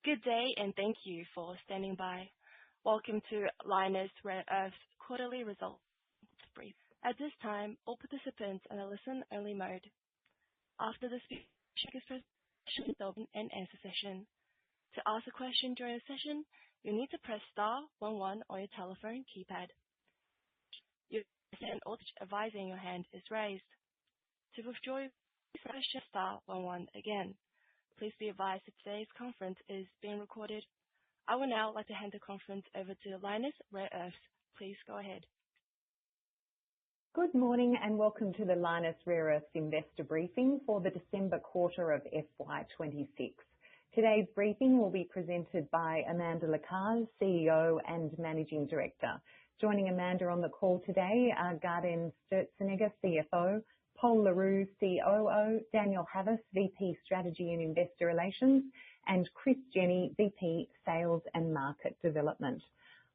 Good day, and thank you for standing by. Welcome to Lynas Rare Earths quarterly results brief. At this time, all participants are in a listen-only mode. After the speaker's presentation, there will be an answer session. To ask a question during the session, you need to press star 11 on your telephone keypad. You will see an audio advising your hand is raised. To withdraw your question, star 11 again. Please be advised that today's conference is being recorded. I would now like to hand the conference over to Lynas Rare Earths. Please go ahead. Good morning and welcome to the Lynas Rare Earths investor briefing for the December quarter of FY26. Today's briefing will be presented by Amanda Lacaze, CEO and Managing Director. Joining Amanda on the call today are Gaudenz Sturzenegger, CFO, Pol Le Roux, COO, Daniel Havas, VP Strategy and Investor Relations, and Chris Jenny, VP Sales and Market Development.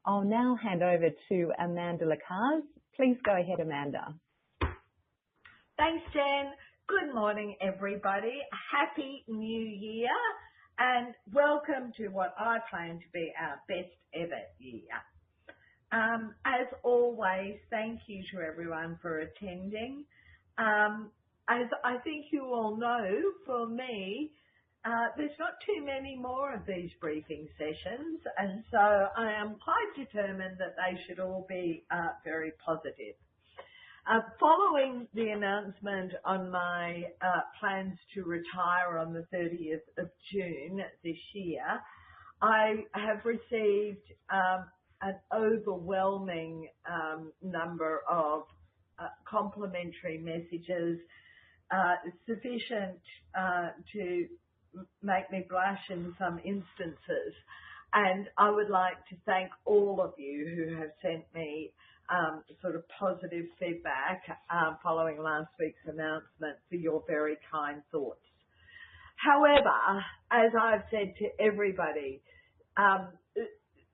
I'll now hand over to Amanda Lacaze. Please go ahead, Amanda. Thanks, Jen. Good morning, everybody. Happy New Year and welcome to what I plan to be our best ever year. As always, thank you to everyone for attending. As I think you all know, for me, there's not too many more of these briefing sessions, and so I am quite determined that they should all be very positive. Following the announcement on my plans to retire on the 30th of June this year, I have received an overwhelming number of complimentary messages, sufficient to make me blush in some instances. And I would like to thank all of you who have sent me sort of positive feedback following last week's announcement for your very kind thoughts. However, as I've said to everybody,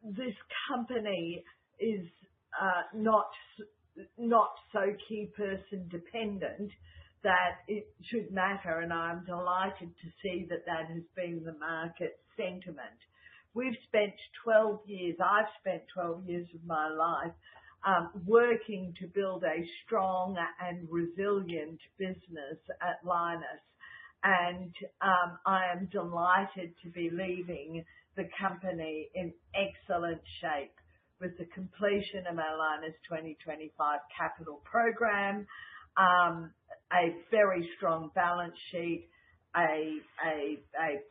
this company is not so key person dependent that it should matter, and I'm delighted to see that that has been the market sentiment. I've spent 12 years of my life working to build a strong and resilient business at Lynas, and I am delighted to be leaving the company in excellent shape with the completion of our Lynas 2025 capital program, a very strong balance sheet, a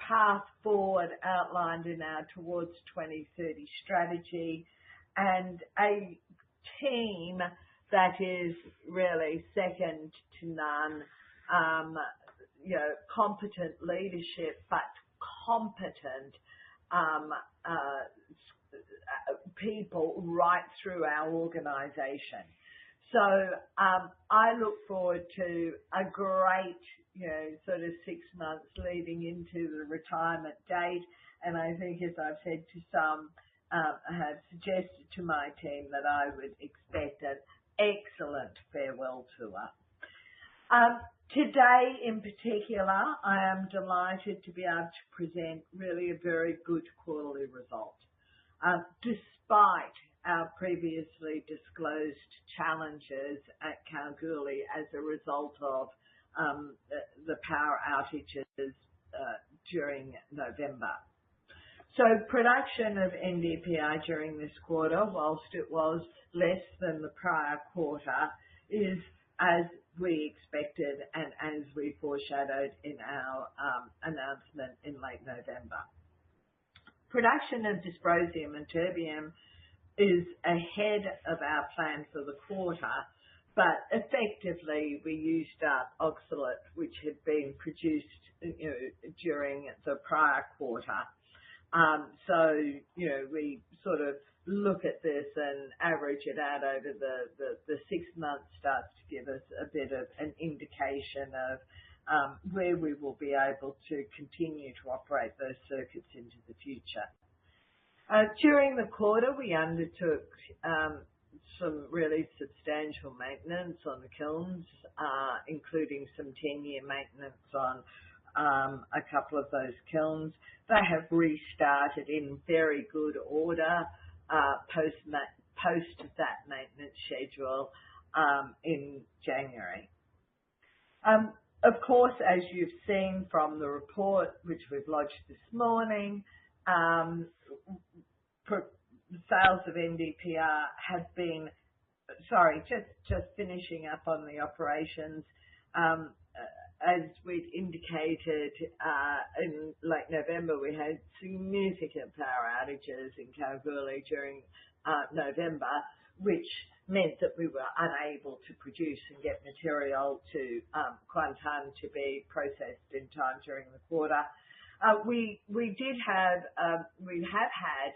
path forward outlined in our Towards 2030 strategy, and a team that is really second to none. Competent leadership, but competent people right through our organisation. So I look forward to a great, sort of 6 months leading into the retirement date. And I think, as I've said to some, I have suggested to my team that I would expect an excellent farewell tour. Today, in particular, I am delighted to be able to present really a very good quarterly result. Despite our previously disclosed challenges at Kalgoorlie as a result of the power outages during November. So production of NdPr during this quarter, whilst it was less than the prior quarter, is as we expected and as we foreshadowed in our announcement in late November. Production of dysprosium and terbium is ahead of our plan for the quarter, but effectively we used up oxalate which had been produced during the prior quarter. So we sort of look at this and average it out over the 6 months starts to give us a bit of an indication of where we will be able to continue to operate those circuits into the future. During the quarter, we undertook some really substantial maintenance on the kilns, including some 10-year maintenance on a couple of those kilns. They have restarted in very good order post that maintenance schedule in January. Of course, as you've seen from the report which we've lodged this morning, sales of NdPr have been, just finishing up on the operations. As we'd indicated in late November, we had significant power outages in Kalgoorlie during November, which meant that we were unable to produce and get material to Kuantan to be processed in time during the quarter. We have had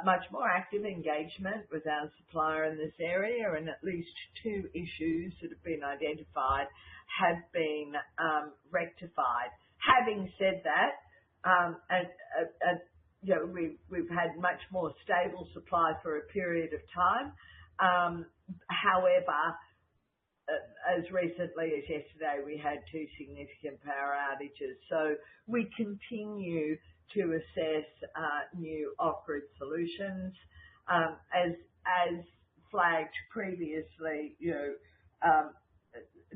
much more active engagement with our supplier in this area, and at least 2 issues that have been identified have been rectified. Having said that, we've had much more stable supply for a period of time. However, as recently as yesterday, we had 2 significant power outages. So we continue to assess new off-grid solutions. As flagged previously,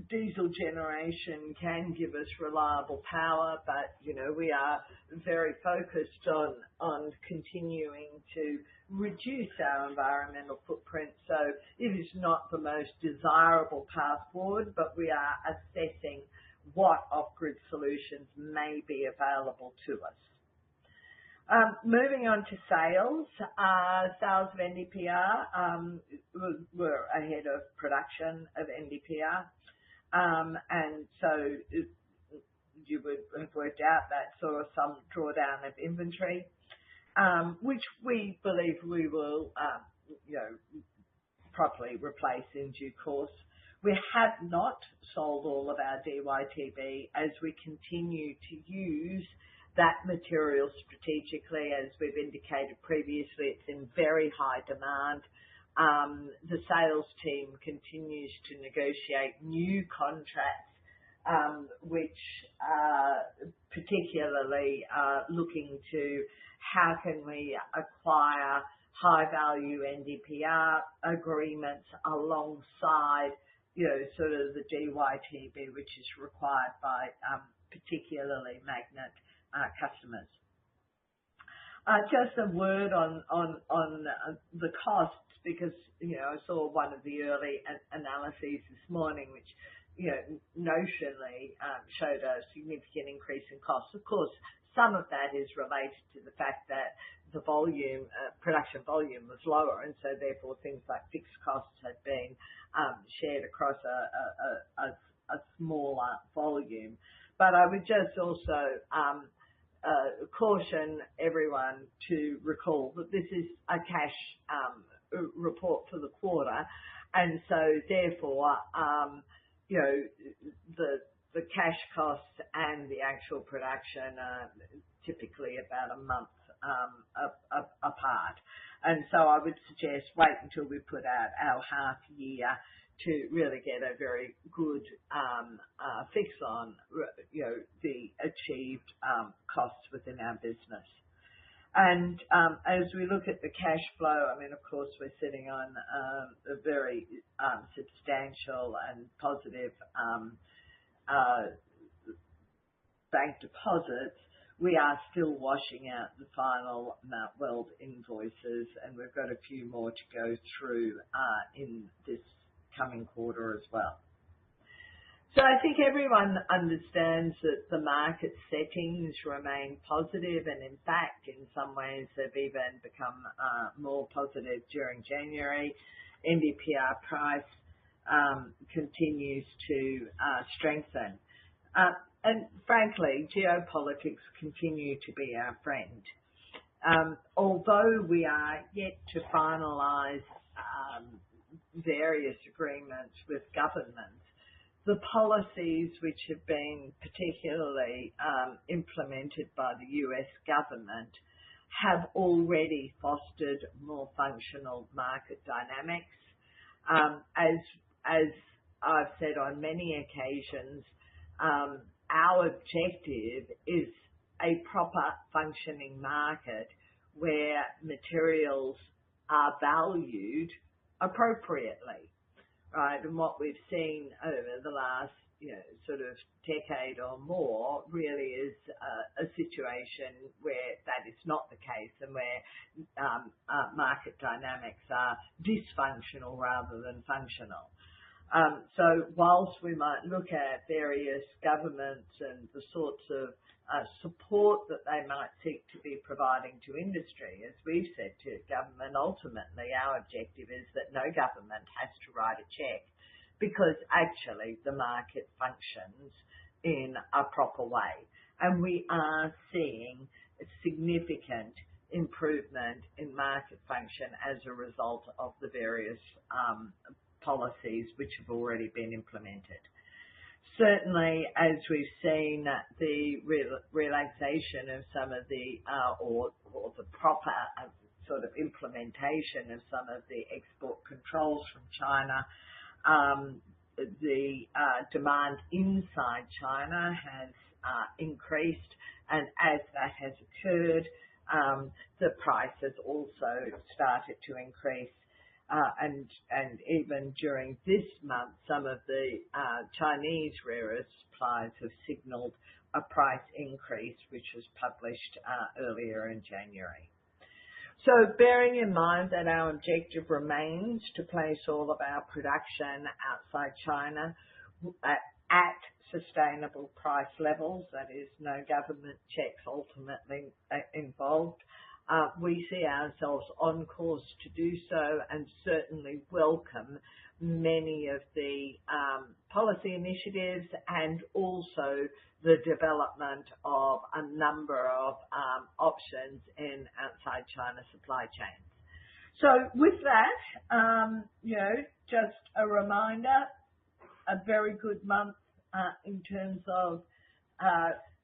diesel generation can give us reliable power, but we are very focused on continuing to reduce our environmental footprint. So it is not the most desirable path forward, but we are assessing what off-grid solutions may be available to us. Moving on to sales. Sales of NdPr were ahead of production of NdPr. And so you would have worked out that saw some drawdown of inventory, which we believe we will properly replace in due course. We have not sold all of our DyTb as we continue to use that material strategically. As we've indicated previously, it's in very high demand. The sales team continues to negotiate new contracts, which particularly looking to how can we acquire high value NdPr agreements alongside, sort of the DyTb, which is required by particularly magnet customers. Just a word on the costs, because I saw one of the early analyses this morning, which notionally showed a significant increase in costs. Of course, some of that is related to the fact that the volume, production volume was lower, and so therefore things like fixed costs had been shared across a smaller volume. But I would just also caution everyone to recall that this is a cash report for the quarter, and so therefore the cash costs and the actual production are typically about a month apart. And so I would suggest wait until we put out our half year to really get a very good fix on the achieved costs within our business. And as we look at the cash flow, I mean, of course, we're sitting on a very substantial and positive bank deposits. We are still washing out the final Mount Weld invoices, and we've got a few more to go through in this coming quarter as well. So I think everyone understands that the market settings remain positive, and in fact, in some ways, they've even become more positive during January. NdPr price continues to strengthen. And frankly, geopolitics continue to be our friend. Although we are yet to finalise various agreements with governments, the policies which have been particularly implemented by the US government have already fostered more functional market dynamics. As I've said on many occasions, our objective is a proper functioning market where materials are valued appropriately, right? And what we've seen over the last, sort of decade or more really is a situation where that is not the case and where market dynamics are dysfunctional rather than functional. So whilst we might look at various governments and the sorts of support that they might seek to be providing to industry, as we've said to government, ultimately our objective is that no government has to write a cheque, because actually the market functions in a proper way. And we are seeing a significant improvement in market function as a result of the various policies which have already been implemented. Certainly, as we've seen, the relaxation of some of the, or the proper sort of implementation of some of the export controls from China, the demand inside China has increased, and as that has occurred, the price has also started to increase. And even during this month, some of the Chinese rare earth suppliers have signalled a price increase, which was published earlier in January. So bearing in mind that our objective remains to place all of our production outside China at sustainable price levels, that is, no government checks ultimately involved, we see ourselves on course to do so, and certainly welcome many of the policy initiatives and also the development of a number of options in outside China supply chains. So with that, just a reminder, a very good month in terms of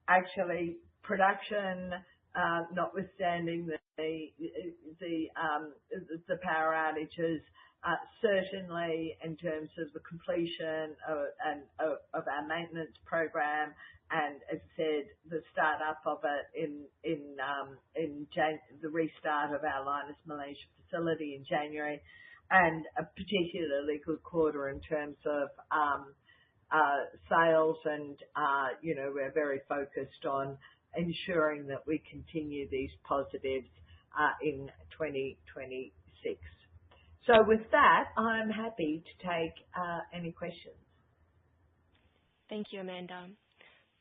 actually production, notwithstanding the power outages, certainly in terms of the completion of our maintenance program, and as I said, the start up of it the restart of our Lynas Malaysia facility in January, and a particularly good quarter in terms of sales, and we're very focused on ensuring that we continue these positives in 2026. So with that, I'm happy to take any questions. Thank you, Amanda.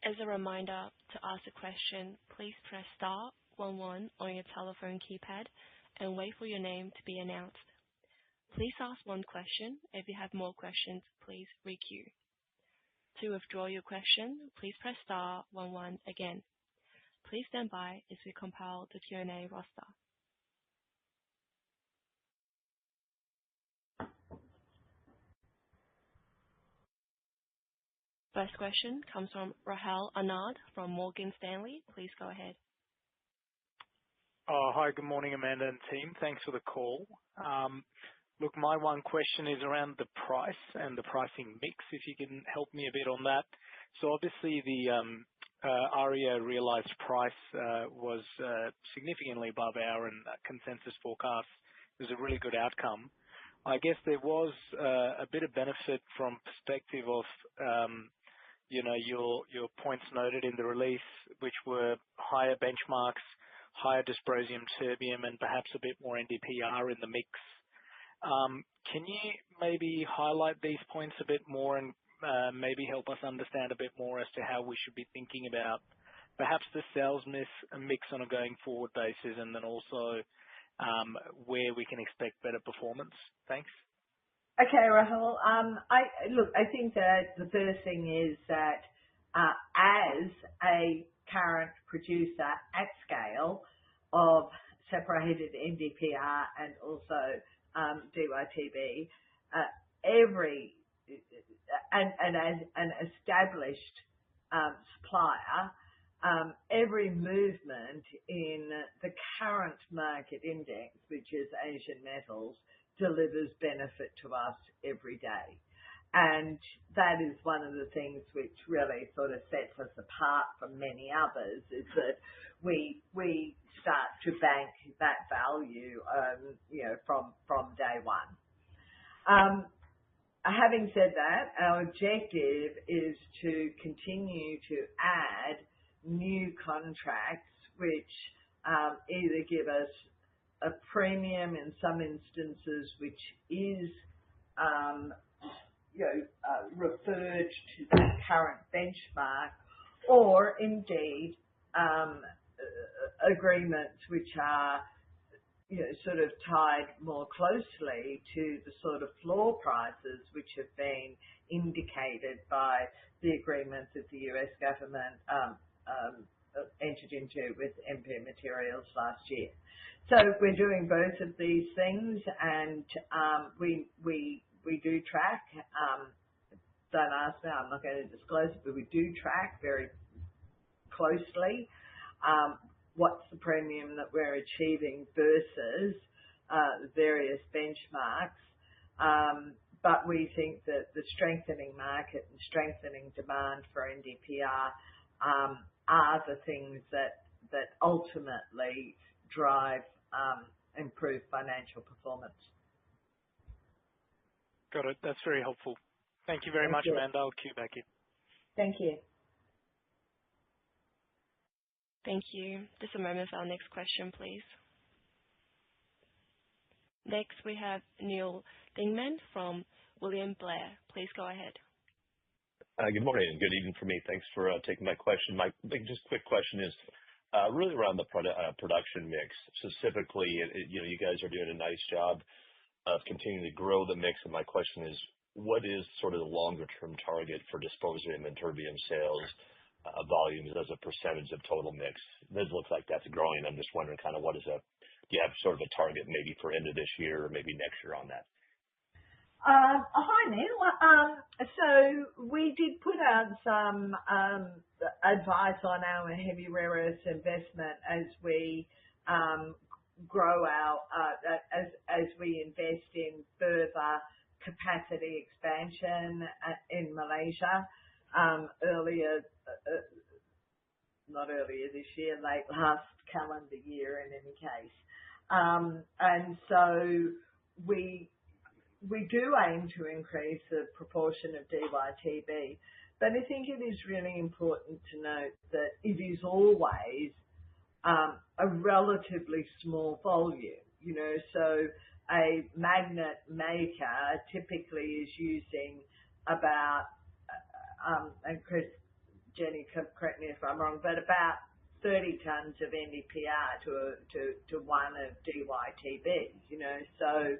As a reminder, to ask a question, please press star 11 on your telephone keypad and wait for your name to be announced. Please ask one question. If you have more questions, please re-queue. To withdraw your question, please press star 11 again. Please stand by as we compile the Q&A roster. First question comes from Rahul Anand from Morgan Stanley. Please go ahead. Hi, good morning, Amanda and team. Thanks for the call. Look, my one question is around the price and the pricing mix, if you can help me a bit on that. So obviously the AREA realised price was significantly above our consensus forecast. It was a really good outcome. I guess there was a bit of benefit from perspective of your points noted in the release, which were higher benchmarks, higher dysprosium, terbium, and perhaps a bit more NdPr in the mix. Can you maybe highlight these points a bit more and maybe help us understand a bit more as to how we should be thinking about perhaps the sales mix on a going forward basis, and then also where we can expect better performance? Thanks. Okay, Rahul. I think that the first thing is that as a current producer at scale of separated NdPr and also DyTb, and as an established supplier, every movement in the current market index, which is Asian metals, delivers benefit to us every day. And that is one of the things which really sort of sets us apart from many others, is that we start to bank that value, from day one. Having said that, our objective is to continue to add new contracts which either give us a premium in some instances, which is referred to the current benchmark, or indeed agreements which are sort of tied more closely to the sort of floor prices which have been indicated by the agreements that the US government entered into with MP Materials last year. So we're doing both of these things, and we do track. Don't ask me, I'm not going to disclose it, but we do track very closely what's the premium that we're achieving versus the various benchmarks. But we think that the strengthening market and strengthening demand for NdPr are the things that ultimately drive improved financial performance. Got it. That's very helpful. Thank you very much, Amanda. I'll cue back in. Thank you. Thank you. Just a moment for our next question, please. Next, we have Neil Dingman from William Blair. Please go ahead. Good morning and good evening for me. Thanks for taking my question. My just quick question is really around the production mix. Specifically, you guys are doing a nice job of continuing to grow the mix. And my question is, what is sort of the longer-term target for dysprosium and terbium sales volumes as a percentage of total mix? This looks like that's growing. I'm just wondering kind of do you have sort of a target maybe for end of this year or maybe next year on that? Hi, Neil. So we did put out some advice on our heavy rare earths investment as we grow as we invest in further capacity expansion in Malaysia. Not earlier this year, late last calendar year in any case. And so we do aim to increase the proportion of DYTB, but I think it is really important to note that it is always a relatively small volume. So a magnet maker typically is using about, and Jenny, correct me if I'm wrong, but about 30 tons of NdPr to one of DYTB. So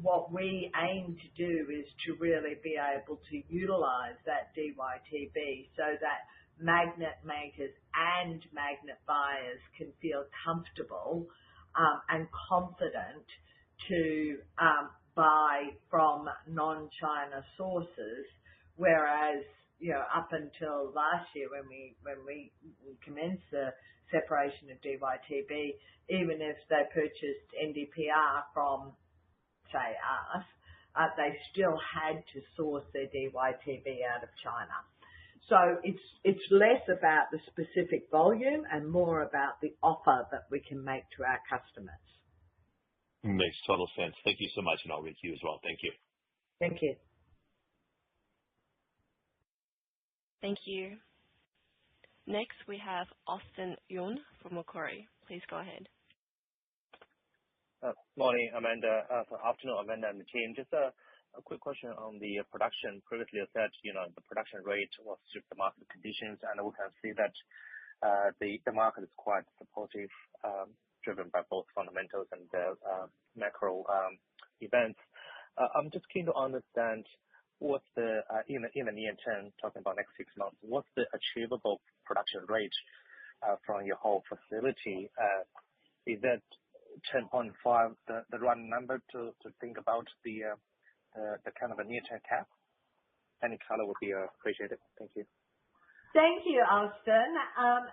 what we aim to do is to really be able to utilize that DYTB so that magnet makers and magnet buyers can feel comfortable and confident to buy from non-China sources, whereas up until last year when we commenced the separation of DYTB, even if they purchased NdPr from, say, us, they still had to source their DYTB out of China. So it's less about the specific volume and more about the offer that we can make to our customers. Makes total sense. Thank you so much, and I'll read to you as well. Thank you. Thank you. Thank you. Next, we have Austin Yun from Macquarie. Please go ahead. Morning, Amanda. Afternoon, Amanda and the team. Just a quick question on the production. Previously, you said the production rate was suit the market conditions, and we can see that the market is quite supportive, driven by both fundamentals and macro events. I'm just keen to understand what's the in the near term, talking about next 6 months, what's the achievable production rate from your whole facility? Is that 10.5 the right number to think about the kind of a near-term cap? Any color would be appreciated. Thank you. Thank you, Austin,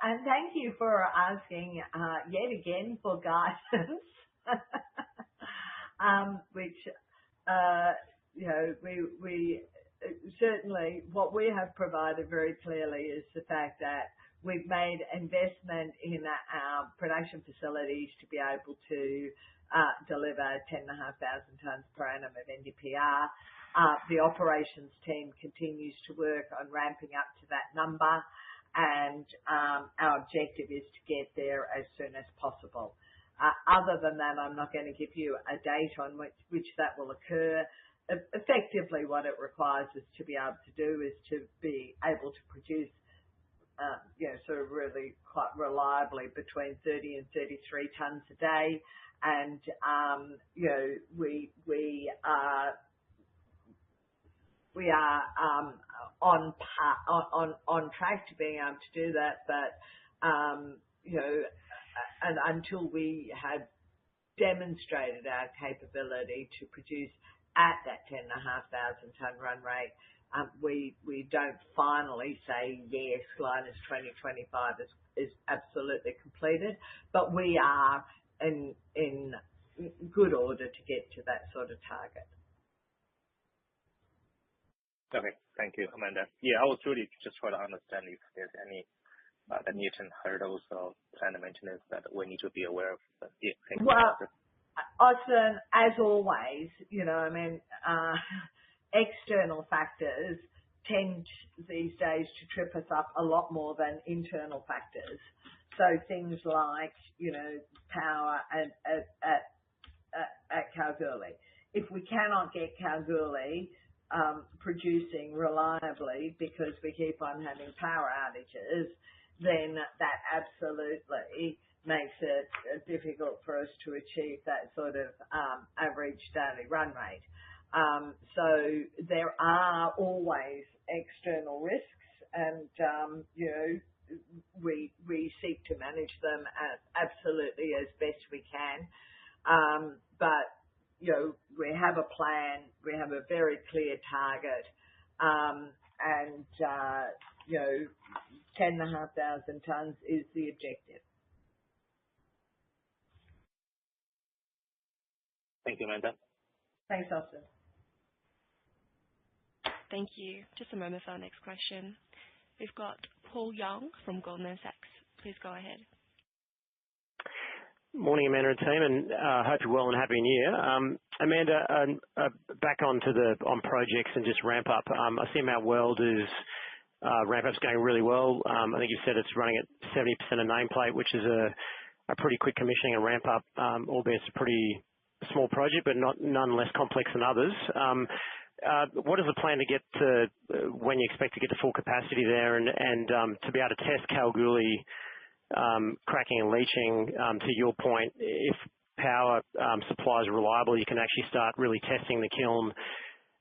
and thank you for asking yet again for guidance, which we certainly what we have provided very clearly is the fact that we've made investment in our production facilities to be able to deliver 10,500 tonnes per annum of NdPr. The operations team continues to work on ramping up to that number, and our objective is to get there as soon as possible. Other than that, I'm not going to give you a date on which that will occur. Effectively, what it requires us to be able to do is to be able to produce, sort of really quite reliably between 30 and 33 tonnes a day, and we are on track to being able to do that, but and until we have demonstrated our capability to produce at that 10,500 tonne run rate, we don't finally say yes, Lynas 2025 is absolutely completed, but we are in good order to get to that sort of target. Okay, thank you, Amanda. Yeah, I was really just trying to understand if there's any the near-term hurdles or planned maintenance that we need to be aware of. But yeah, thank you. Well, Austin, as always, external factors tend these days to trip us up a lot more than internal factors. So things like, power at Kalgoorlie. If we cannot get Kalgoorlie producing reliably because we keep on having power outages, then that absolutely makes it difficult for us to achieve that sort of average daily run rate. So there are always external risks, and we seek to manage them absolutely as best we can. But we have a plan, we have a very clear target, and 10,500 tonnes is the objective. Thank you, Amanda. Thanks, Austin. Thank you. Just a moment for our next question. We've got Paul Young from Goldman Sachs. Please go ahead. Morning, Amanda and team, and hope you're well and happy new year. Amanda, back on projects and just ramp up. I see Mount Weld's ramp up's going really well. I think you said it's running at 70% of nameplate, which is a pretty quick commissioning and ramp up, albeit it's a pretty small project, but none less complex than others. What is the plan to get to when you expect to get to full capacity there, and to be able to test Kalgoorlie cracking and leaching? To your point, if power supply is reliable, you can actually start really testing the kiln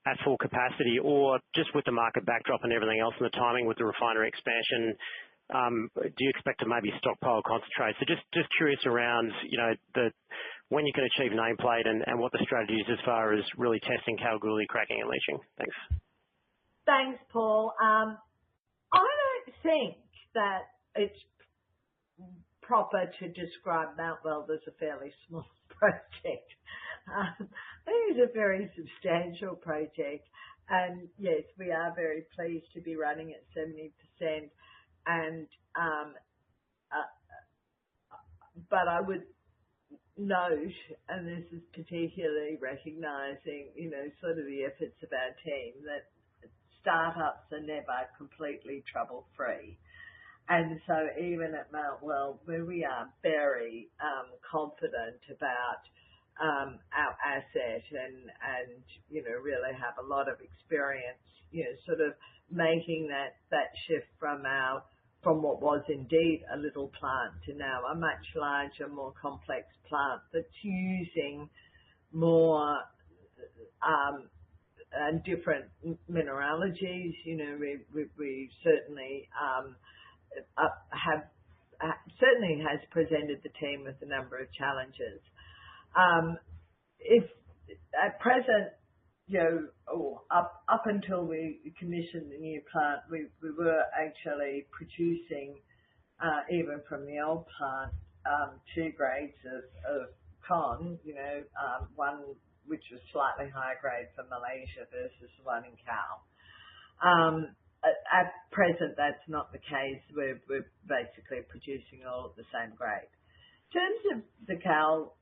at full capacity, or just with the market backdrop and everything else and the timing with the refinery expansion, do you expect to maybe stockpile concentrate? So just curious around, when you can achieve nameplate and what the strategy is as far as really testing Kalgoorlie cracking and leaching. Thanks. Thanks, Paul. I don't think that it's proper to describe Mount Weld as a fairly small project. I think it's a very substantial project, and yes, we are very pleased to be running at 70%. And but I would note, and this is particularly recognising, sort of the efforts of our team, that startups are never completely trouble-free. And so even at Mount Weld, where we are very confident about our asset and really have a lot of experience, sort of making that shift from what was indeed a little plant to now a much larger, more complex plant that's using more and different mineralogies. We certainly certainly has presented the team with a number of challenges. If at present, up until we commissioned the new plant, we were actually producing, even from the old plant, two grades of con, one which was slightly higher grade for Malaysia versus the one in Cal. At present, that's not the case. We're basically producing all at the same grade. In terms of the Cal,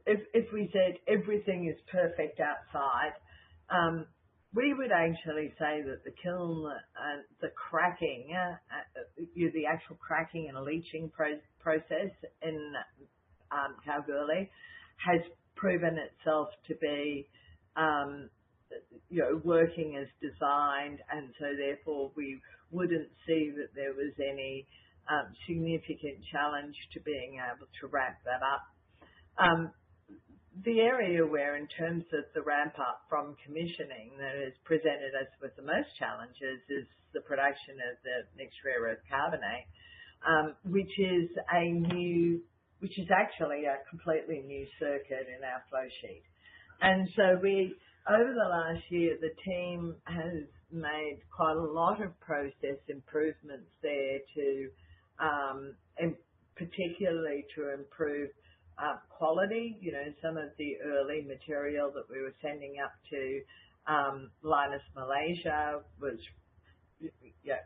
if we said everything is perfect outside, we would actually say that the kiln, the cracking, the actual cracking and leaching process in Kalgoorlie has proven itself to be, working as designed, and so therefore we wouldn't see that there was any significant challenge to being able to ramp that up. The area where, in terms of the ramp up from commissioning, that has presented us with the most challenges is the production of the mixed rare earth carbonate, which is actually a completely new circuit in our flow sheet. And so over the last year, the team has made quite a lot of process improvements there and particularly to improve quality. Some of the early material that we were sending up to Lynas Malaysia was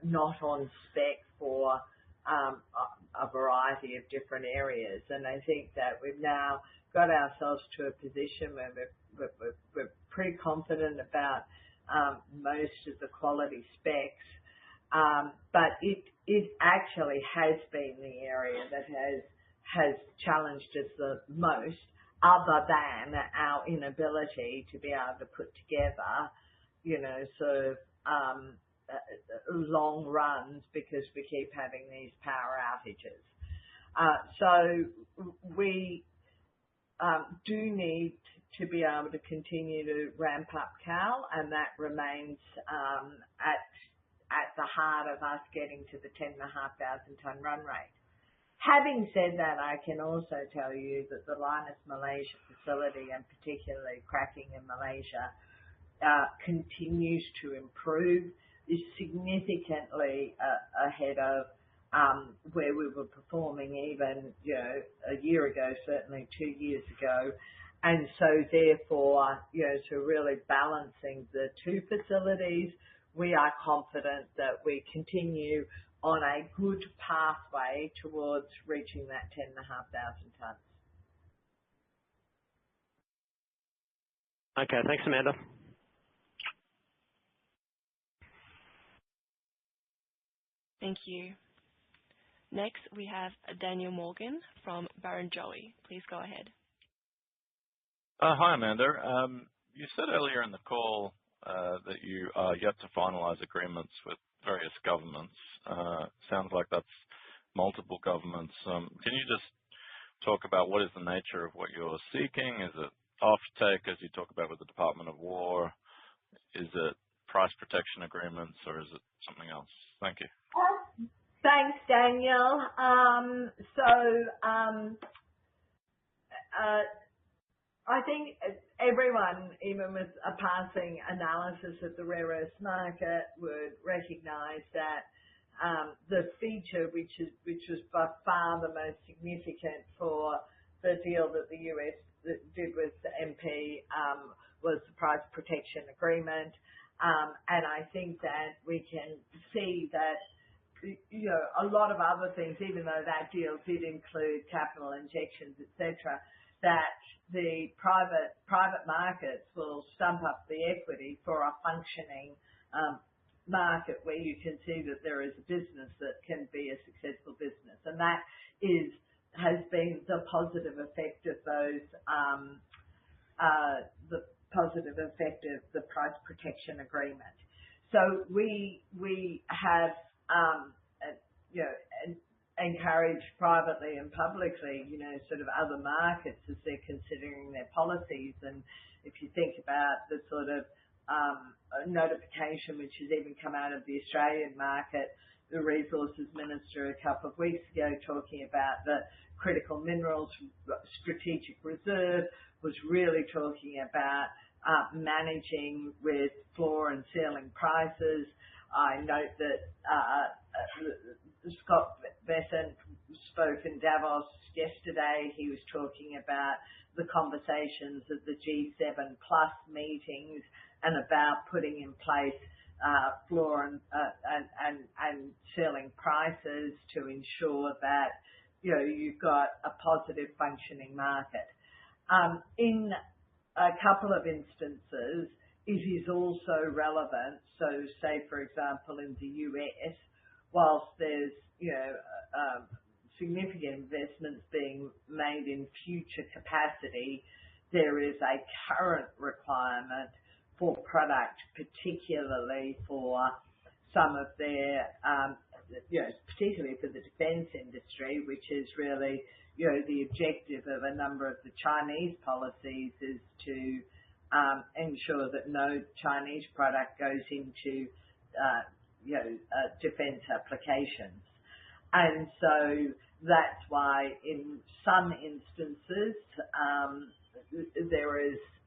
not on spec for a variety of different areas. And I think that we've now got ourselves to a position where we're pretty confident about most of the quality specs. But it actually has been the area that has challenged us the most, other than our inability to be able to put together, long runs, because we keep having these power outages. So we do need to be able to continue to ramp up Cal, and that remains at the heart of us getting to the 10,500 tonne run rate. Having said that, I can also tell you that the Lynas Malaysia facility, and particularly cracking in Malaysia, continues to improve, is significantly ahead of where we were performing even a year ago, certainly 2 years ago. And so therefore, to really balancing the two facilities, we are confident that we continue on a good pathway towards reaching that 10,500 tonnes. Okay, thanks, Amanda. Thank you. Next, we have Daniel Morgan from Barrenjoey. Please go ahead. Hi, Amanda. You said earlier in the call that you are yet to finalise agreements with various governments. Sounds like that's multiple governments. Can you just talk about what is the nature of what you're seeking? Is it offtake, as you talk about with the Department of War? Is it price protection agreements, or is it something else? Thank you. Thanks, Daniel. I think everyone, even with a passing analysis of the rare earths market, would recognise that the feature which was by far the most significant for the deal that the US did with the MP was the price protection agreement. And I think that we can see that a lot of other things, even though that deal did include capital injections, etc., that the private markets will stump up the equity for a functioning market where you can see that there is a business that can be a successful business. And that has been the positive effect of those, the positive effect of the price protection agreement. So we have, encouraged privately and publicly, sort of other markets as they're considering their policies. And if you think about the sort of notification which has even come out of the Australian market, the Resources Minister a couple of weeks ago talking about the critical minerals strategic reserve was really talking about managing with floor and ceiling prices. I note that Scott Besant spoke in Davos yesterday. He was talking about the conversations at the G7 plus meetings and about putting in place floor and ceiling prices to ensure that you've got a positive functioning market. In a couple of instances, it is also relevant. So, say for example in the US, whilst there's significant investments being made in future capacity, there is a current requirement for product, particularly for some of their, particularly for the defence industry, which is really, the objective of a number of the Chinese policies is to ensure that no Chinese product goes into, defence applications. And so that's why in some instances,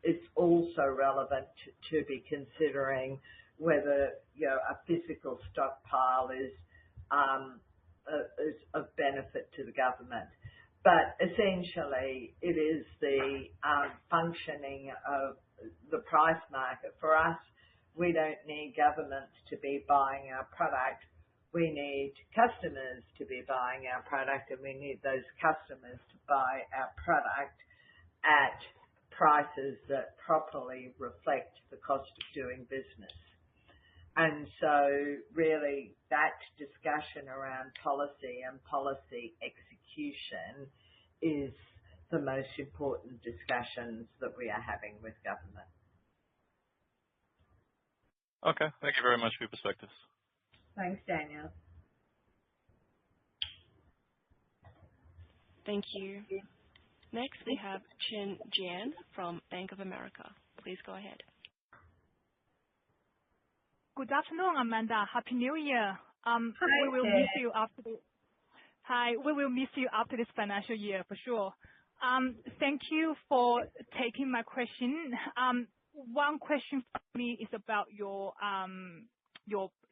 it's also relevant to be considering whether, a physical stockpile is of benefit to the government. But essentially, it is the functioning of the price market. For us, we don't need governments to be buying our product. We need customers to be buying our product, and we need those customers to buy our product at prices that properly reflect the cost of doing business. And so really that discussion around policy and policy execution is the most important discussions that we are having with government. Okay, thank you very much for your perspectives. Thanks, Daniel. Thank you. Next, we have Chen Jian from Bank of America. Please go ahead. Good afternoon, Amanda. Happy New Year. Hi, we will miss you after we will miss you after this financial year for sure. Thank you for taking my question. One question for me is about your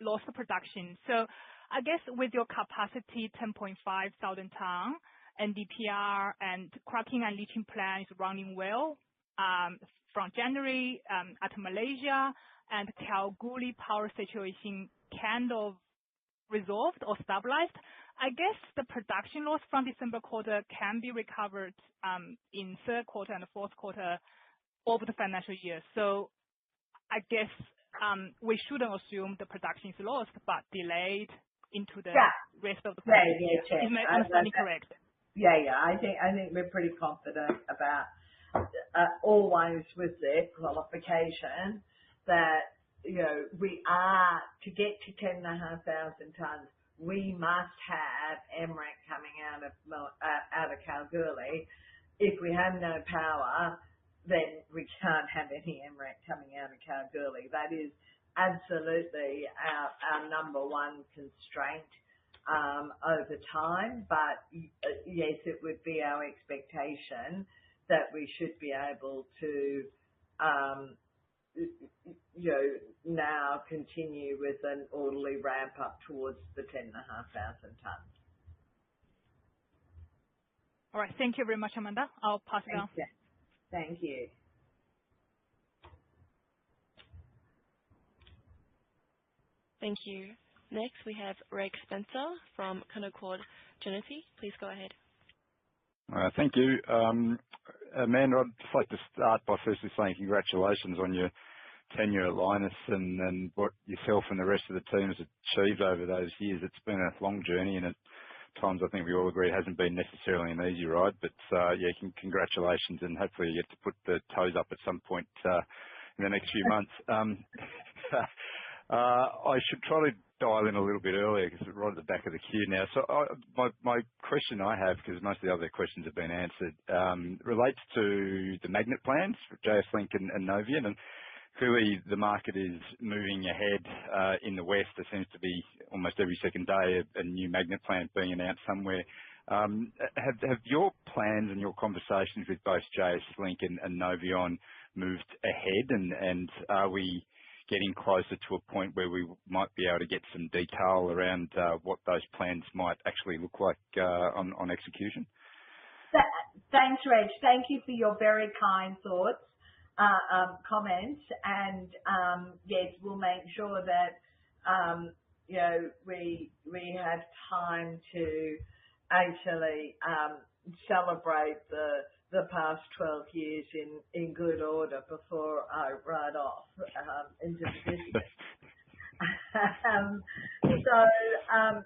loss of production. So I guess with your capacity 10.5 thousand ton NdPr and cracking and leaching plant is running well from January at Malaysia, and Kalgoorlie power situation kind of resolved or stabilized. I guess the production loss from December quarter can be recovered in third quarter and the fourth quarter over the financial year. So I guess we shouldn't assume the production is lost, but delayed into the rest of the financial year. Yeah. Is my understanding correct? Yeah. I think we're pretty confident about always with the qualification that we are to get to 10,500 tons. We must have MREC coming out of Kalgoorlie. If we have no power, then we can't have any MREC coming out of Kalgoorlie. That is absolutely our number one constraint over time. But yes, it would be our expectation that we should be able to now continue with an orderly ramp up towards the 10,500 tons. All right. Thank you very much, Amanda. I'll pass it on. Thank you. Thank you. Next, we have Reg Spencer from Canaccord Genuity. Please go ahead. Thank you. Amanda, I'd just like to start by firstly saying congratulations on your tenure at Lynas and what yourself and the rest of the team has achieved over those years. It's been a long journey, and at times I think we all agree it hasn't been necessarily an easy ride, but congratulations, and hopefully you get to put the toes up at some point in the next few months. I should try to dial in a little bit earlier because we're right at the back of the queue now. So my question I have, because most of the other questions have been answered, relates to the magnet plans for JS Link and Novian. And clearly the market is moving ahead in the West. There seems to be almost every second day a new magnet plant being announced somewhere. Have your plans and your conversations with both JS Link and Novian moved ahead? And are we getting closer to a point where we might be able to get some detail around what those plans might actually look like on execution? Thanks, Reg. Thank you for your very kind thoughts, comments, and yes, we'll make sure that we have time to actually celebrate the past 12 years in good order before I ride off into the distance.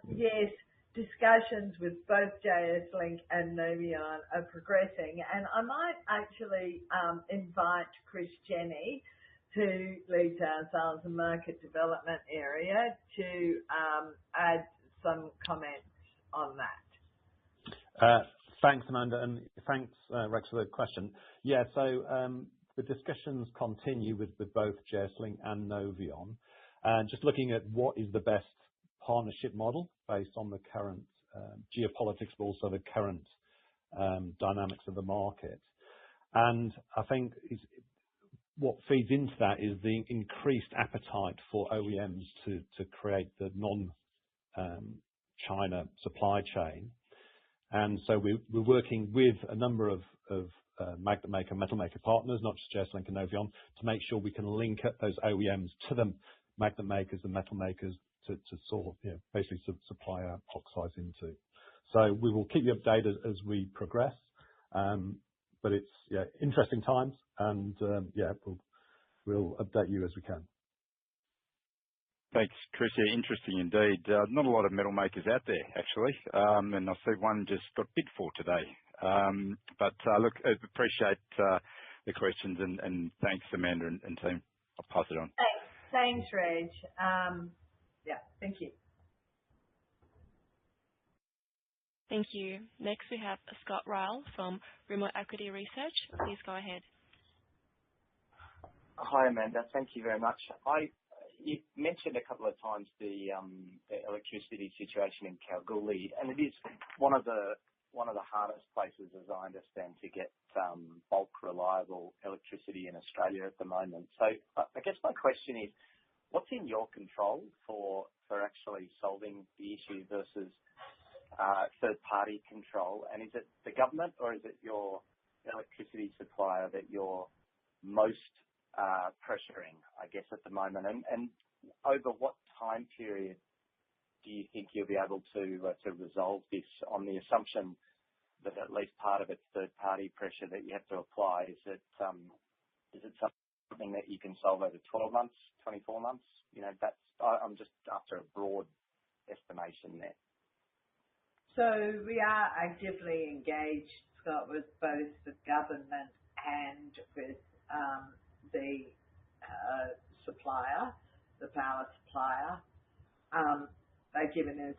Yes, discussions with both JS Link and Novion are progressing, and I might actually invite Chris Jenny, who leads our sales and market development area, to add some comments on that. Thanks, Amanda, and thanks, Rex, for the question. Yeah, so the discussions continue with both JS Link and Novion, and just looking at what is the best partnership model based on the current geopolitics, but also the current dynamics of the market. And I think what feeds into that is the increased appetite for OEMs to create the non-China supply chain. And so we're working with a number of magnet maker, metal maker partners, not just JS Link and Novion, to make sure we can link up those OEMs to the magnet makers and metal makers to sort of, basically supply our oxides into. So we will keep you updated as we progress. But it's interesting times, and we'll update you as we can. Thanks, Chris. Yeah, interesting indeed. Not a lot of metal makers out there, actually, and I see one just got bid for today. But look, I appreciate the questions, and thanks, Amanda and team. I'll pass it on. Thanks, Reg. Thank you. Thank you. Next, we have Scott Ryle from Remote Equity Research. Please go ahead. Hi, Amanda. Thank you very much. You mentioned a couple of times the electricity situation in Kalgoorlie, and it is one of the hardest places, as I understand, to get bulk reliable electricity in Australia at the moment. So I guess my question is, what's in your control for actually solving the issue versus third-party control? And is it the government or is it your electricity supplier that you're most pressuring, I guess, at the moment? And over what time period do you think you'll be able to resolve this, on the assumption that at least part of it's third-party pressure that you have to apply? Is it something that you can solve over 12 months, 24 months? I'm just after a broad estimation there. So we are actively engaged, Scott, with both the government and with the supplier, the power supplier. They've given us,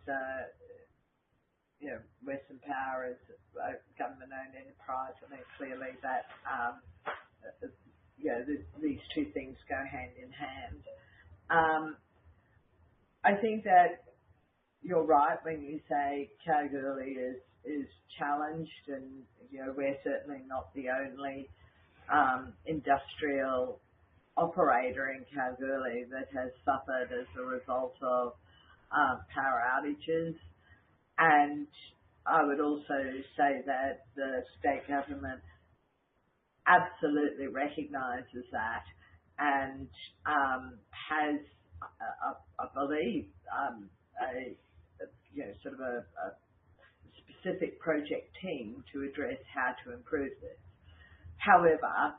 Western Power is a government-owned enterprise, and then clearly that, these two things go hand in hand. I think that you're right when you say Kalgoorlie is challenged, and we're certainly not the only industrial operator in Kalgoorlie that has suffered as a result of power outages. And I would also say that the state government absolutely recognises that and has, I believe, sort of a specific project team to address how to improve this. However,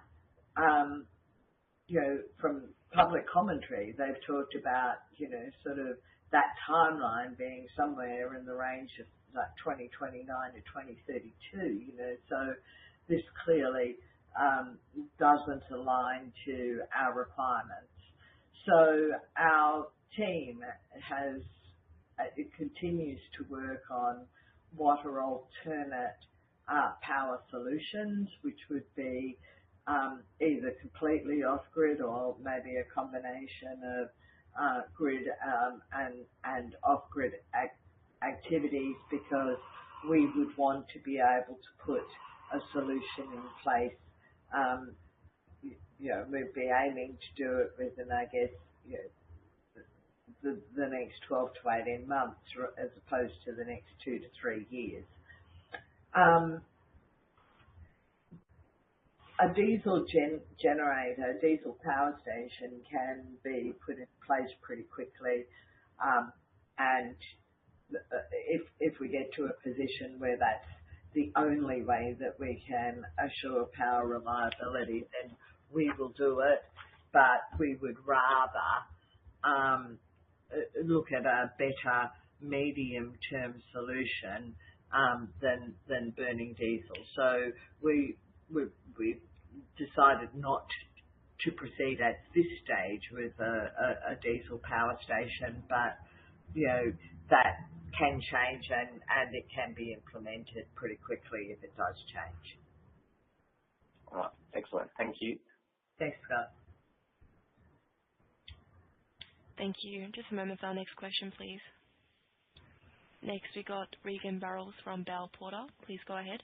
from public commentary, they've talked about, sort of that timeline being somewhere in the range of like 2029 to 2032, so this clearly doesn't align to our requirements. So our team continues to work on what are alternate power solutions, which would be either completely off-grid or maybe a combination of grid and off-grid activities, because we would want to be able to put a solution in place. We'd be aiming to do it within, I guess, the next 12 to 18 months as opposed to the next 2 to 3 years. A diesel generator, diesel power station can be put in place pretty quickly, and if we get to a position where that's the only way that we can assure power reliability, then we will do it. But we would rather look at a better medium-term solution than burning diesel. So we've decided not to proceed at this stage with a diesel power station, but that can change and it can be implemented pretty quickly if it does change. All right, excellent. Thank you. Thanks, Scott. Thank you. Just a moment for our next question, please. Next, we got Regan Burrows from Bell Potter. Please go ahead.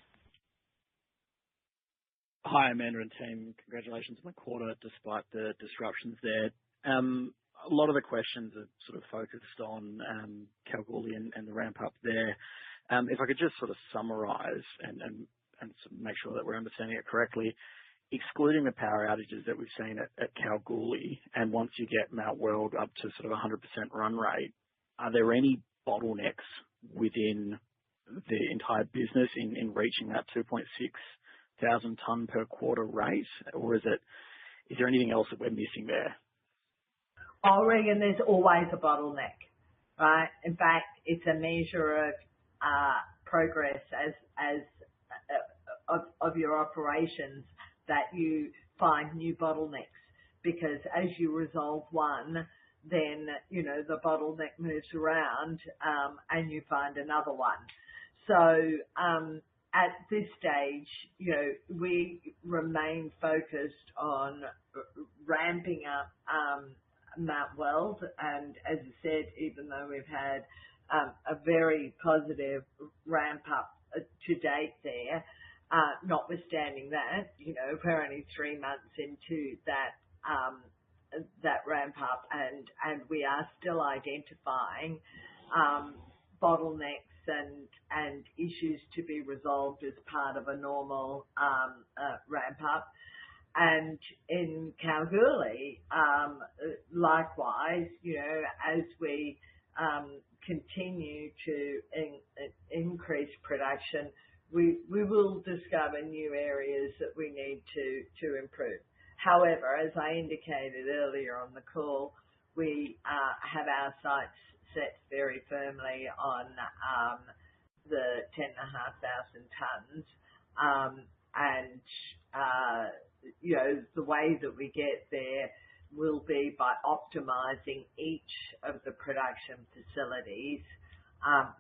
Hi, Amanda and team. Congratulations on the quarter, despite the disruptions there. A lot of the questions are sort of focused on Kalgoorlie and the ramp up there. If I could just sort of summarise and sort of make sure that we're understanding it correctly, excluding the power outages that we've seen at Kalgoorlie, and once you get Mount Weld up to sort of 100% run rate, are there any bottlenecks within the entire business in reaching that 2,600 tonne per quarter rate, or is there anything else that we're missing there? Oh, Regan, there's always a bottleneck, right? In fact, it's a measure of progress of your operations that you find new bottlenecks, because as you resolve one, then the bottleneck moves around and you find another one. So at this stage, we remain focused on ramping up Mount Weld, and as I said, even though we've had a very positive ramp up to date there, notwithstanding that, we're only 3 months into that ramp up, and we are still identifying bottlenecks and issues to be resolved as part of a normal ramp up. And in Kalgoorlie, likewise, as we continue to increase production, we will discover new areas that we need to improve. However, as I indicated earlier on the call, we have our sights set very firmly on the 10,500 tonnes, and the way that we get there will be by optimising each of the production facilities,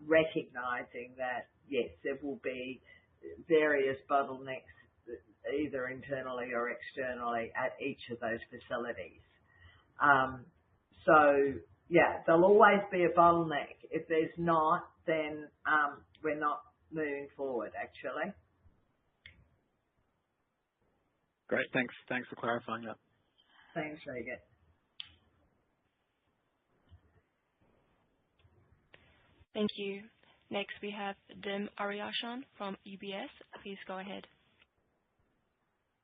recognising that, yes, there will be various bottlenecks, either internally or externally, at each of those facilities. So, yeah, there'll always be a bottleneck. If there's not, then we're not moving forward, actually. Great, thanks for clarifying that. Thanks, Regan. Thank you. Next, we have Dim Ariyashan from UBS. Please go ahead.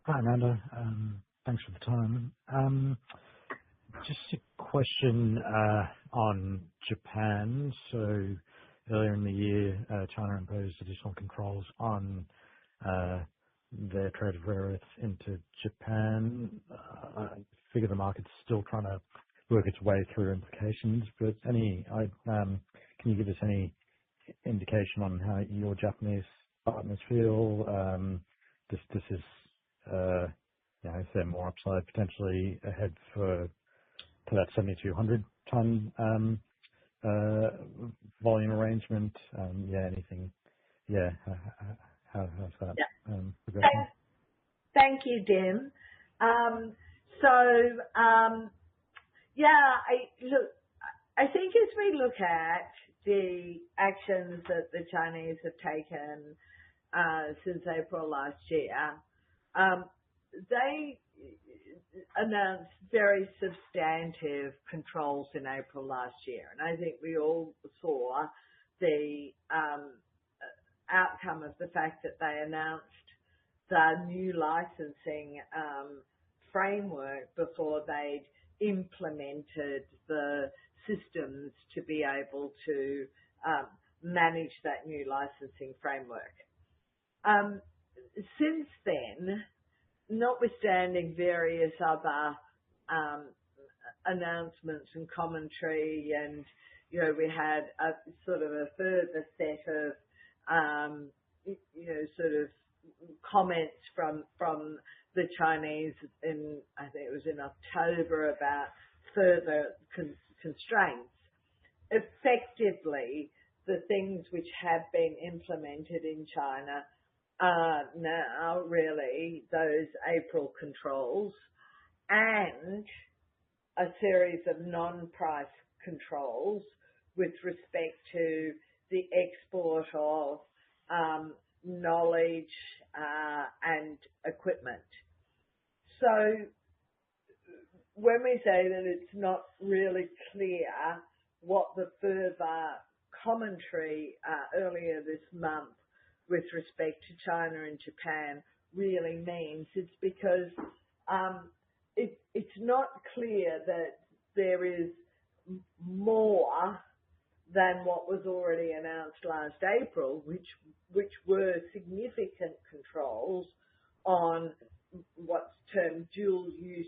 Hi, Amanda. Thanks for the time. Just a question on Japan. So earlier in the year, China imposed additional controls on their trade of rare earths into Japan. I figure the market's still trying to work its way through implications, but can you give us any indication on how your Japanese partners feel? This is, is there more upside potentially ahead to that 7,200 tonne volume arrangement? Anything? How's that progressing? Thank you, Dim. I think as we look at the actions that the Chinese have taken since April last year, they announced very substantive controls in April last year. And I think we all saw the outcome of the fact that they announced the new licensing framework before they'd implemented the systems to be able to manage that new licensing framework. Since then, notwithstanding various other announcements and commentary, and we had a sort of a further set of sort of comments from the Chinese in, I think it was in October, about further constraints. Effectively, the things which have been implemented in China are now really those April controls and a series of non-price controls with respect to the export of knowledge and equipment. So when we say that it's not really clear what the further commentary earlier this month with respect to China and Japan really means, it's because it's not clear that there is more than what was already announced last April, which were significant controls on what's termed dual-use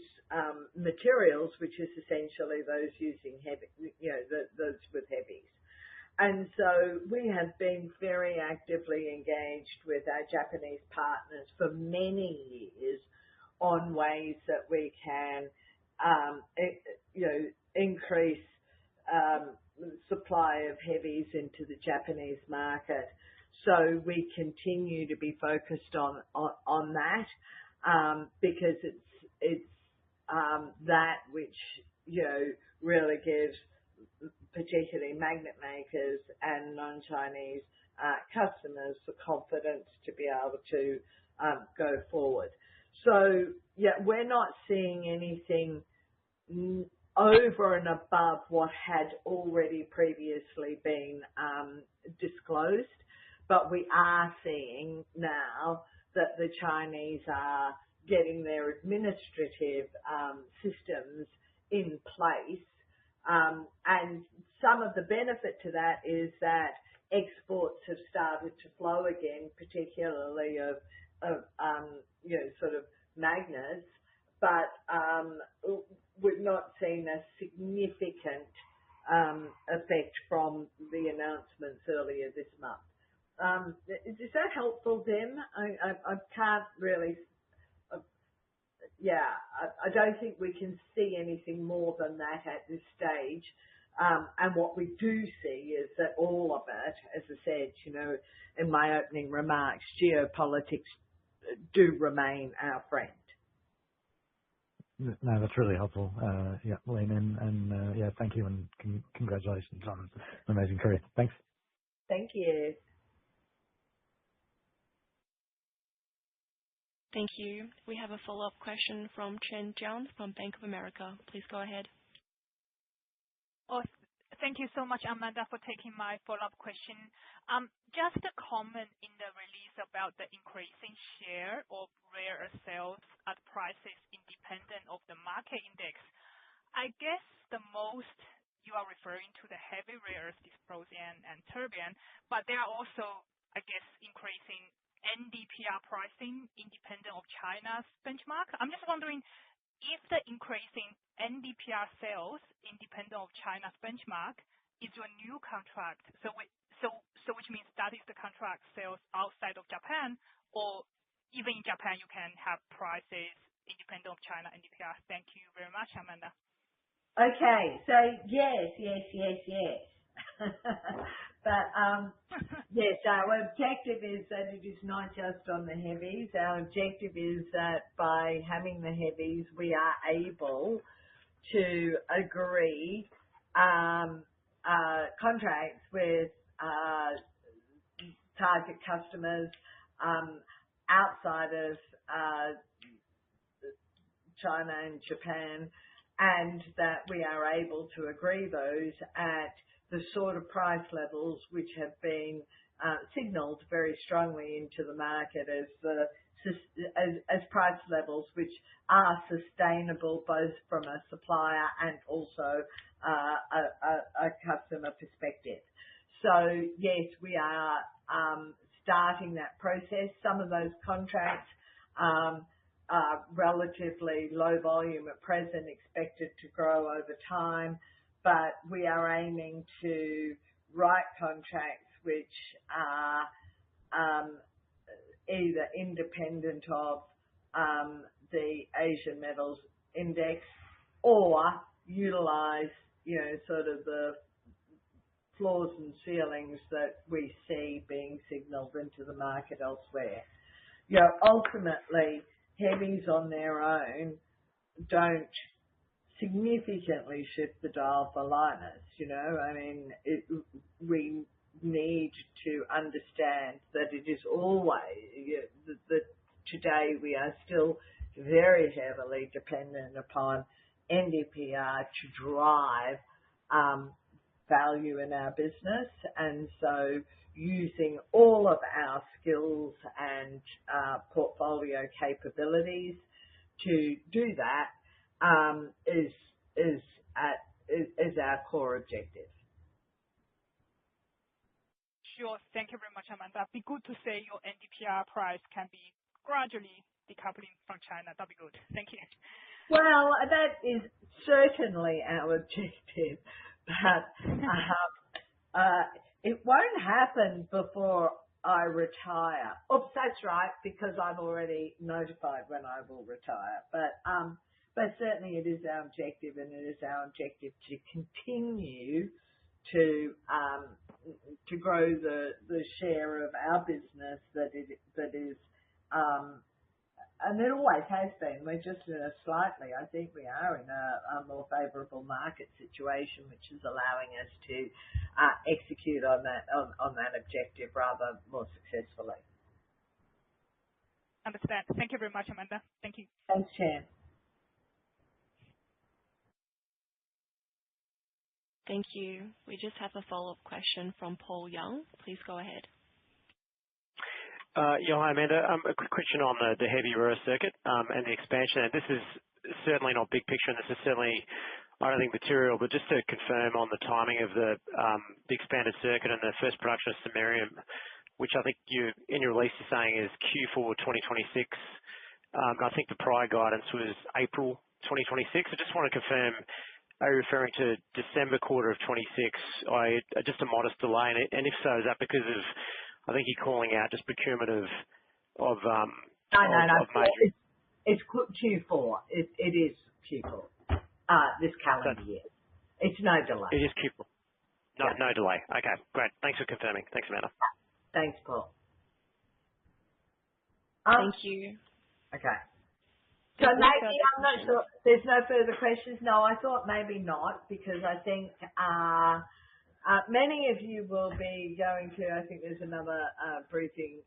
materials, which is essentially those using heavy, those with heavies. And so we have been very actively engaged with our Japanese partners for many years on ways that we can, increase supply of heavies into the Japanese market. So we continue to be focused on that because it's that which really gives particularly magnet makers and non-Chinese customers the confidence to be able to go forward. So we're not seeing anything over and above what had already previously been disclosed, but we are seeing now that the Chinese are getting their administrative systems in place, and some of the benefit to that is that exports have started to flow again, particularly of sort of magnets, but we've not seen a significant effect from the announcements earlier this month. Is that helpful, Tim? I can't really. I don't think we can see anything more than that at this stage. And what we do see is that all of it, as I said, in my opening remarks, geopolitics do remain our friend. No, that's really helpful. Lynn, and thank you, and congratulations on an amazing career. Thanks. Thank you. Thank you. We have a follow-up question from Chen Jiang from Bank of America. Please go ahead. Oh, thank you so much, Amanda, for taking my follow-up question. Just a comment in the release about the increasing share of rare earth sales at prices independent of the market index. I guess the most you are referring to the heavy rare earth dysprosium and terbium, but they are also, I guess, increasing NdPr pricing independent of China's benchmark. I'm just wondering if the increasing NdPr sales independent of China's benchmark is your new contract. So which means that is the contract sales outside of Japan, or even in Japan you can have prices independent of China NdPr. Thank you very much, Amanda. Okay, so yes. But yes, our objective is that it is not just on the heavies. Our objective is that by having the heavies, we are able to agree contracts with target customers outside of China and Japan, and that we are able to agree those at the sort of price levels which have been signalled very strongly into the market as price levels which are sustainable both from a supplier and also a customer perspective. So yes, we are starting that process. Some of those contracts are relatively low volume at present, expected to grow over time, but we are aiming to write contracts which are either independent of the Asian Metals Index or utilise, sort of the floors and ceilings that we see being signalled into the market elsewhere. Ultimately, heavies on their own don't significantly shift the dial for Lynas. We need to understand that it is always that today we are still very heavily dependent upon NdPr to drive value in our business, and so using all of our skills and portfolio capabilities to do that is our core objective. Sure. Thank you very much, Amanda. It'd be good to say your NdPr price can be gradually decoupling from China. That'd be good. Thank you. Well, that is certainly our objective, but it won't happen before I retire. Oops, that's right, because I've already notified when I will retire. But certainly it is our objective, and it is our objective to continue to grow the share of our business that is and it always has been. We're just in I think we are in a more favourable market situation, which is allowing us to execute on that objective rather more successfully. Understand. Thank you very much, Amanda. Thank you. Thanks, Chan. Thank you. We just have a follow-up question from Paul Young. Please go ahead. Yeah, hi, Amanda. A quick question on the heavy rare earth circuit and the expansion. And this is certainly not big picture, and this is certainly, I don't think, material, but just to confirm on the timing of the expanded circuit and the first production of samarium, which I think you, in your release, are saying is Q4 2026. I think the prior guidance was April 2026. I just want to confirm, are you referring to December quarter of 26? Just a modest delay, and if so, is that because of, I think you're calling out just procurement of No. It's Q4. It is Q4 this calendar year. It's no delay. It is Q4. No delay. Okay, great. Thanks for confirming. Thanks, Amanda. Thanks, Paul. Thank you. Okay. So maybe, I'm not sure, there's no further questions? No, I thought maybe not, because I think many of you will be going to, I think there's another briefing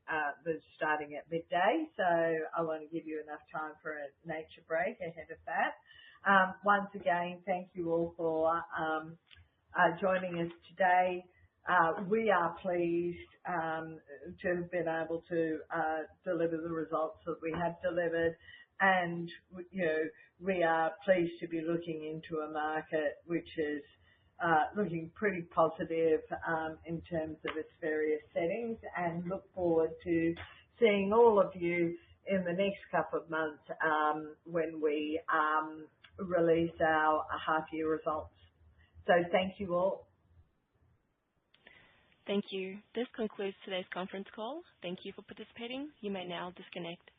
that's starting at midday, so I want to give you enough time for a nature break ahead of that. Once again, thank you all for joining us today. We are pleased to have been able to deliver the results that we have delivered, and we are pleased to be looking into a market which is looking pretty positive in terms of its various settings, and look forward to seeing all of you in the next couple of months when we release our half-year results. So thank you all. Thank you. This concludes today's conference call. Thank you for participating. You may now disconnect.